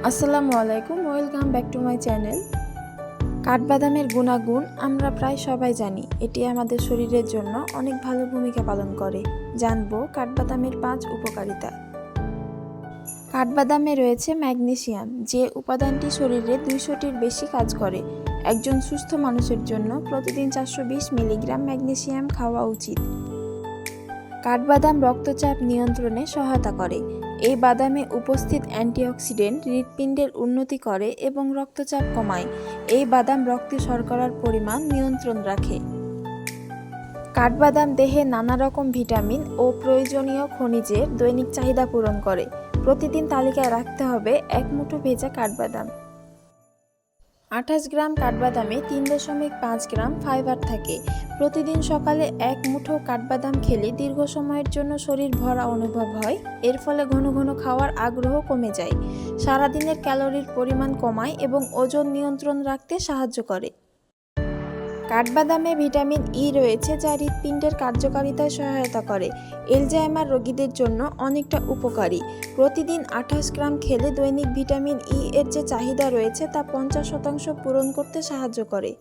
আসসালামু আলাইকুম, welcome back to my channel. কাঠবাদামের গুণাগুণ আমরা প্রায় সবাই জানি। এটি আমাদের শরীরের জন্য অনেক ভালো ভূমিকা পালন করে। জানবো কাঠবাদামের 5 উপকারিতা। কাঠবাদামে রয়েছে ম্যাগনেসিয়াম, যে উপাদানটি শরীরে 200টির বেশি কাজ করে। একজন সুস্থ মানুষের জন্য প্রতিদিন 420 মিলিগ্রাম ম্যাগনেসিয়াম খাওয়া উচিত। কাঠবাদাম রক্তচাপ নিয়ন্ত্রণে সহায়তা করে। এই বাদামে উপস্থিত অ্যান্টিঅক্সিডেন্ট হৃৎপিণ্ডের উন্নতি করে এবং রক্তচাপ কমায়। এই বাদাম রক্তে শর্করার পরিমাণ নিয়ন্ত্রণ রাখে। কাঠবাদাম দেহে নানা রকম ভিটামিন ও প্রয়োজনীয় খনিজের দৈনিক চাহিদা পূরণ করে। প্রতিদিন তালিকায় রাখতে হবে 1 মুঠো ভেজা কাঠবাদাম। 28 গ্রাম কাঠবাদামে 3.5 গ্রাম ফাইবার থাকে। প্রতিদিন সকালে 1 মুঠো কাঠবাদাম খেলে দীর্ঘ সময়ের জন্য শরীর ভরা অনুভব হয়। এর ফলে ঘন ঘন খাওয়ার আগ্রহ কমে যায়। সারাদিনের ক্যালোরির পরিমাণ কমায় এবং ওজন নিয়ন্ত্রণ রাখতে সাহায্য করে। কাঠবাদামে ভিটামিন ই রয়েছে, যা হৃৎপিণ্ডের কার্যকারিতায় সহায়তা করে। এলজাইমার রোগীদের জন্য অনেকটা উপকারী। প্রতিদিন 28 গ্রাম খেলে দৈনিক ভিটামিন ই এর যে চাহিদা রয়েছে তা 50% পূরণ করতে সাহায্য করে।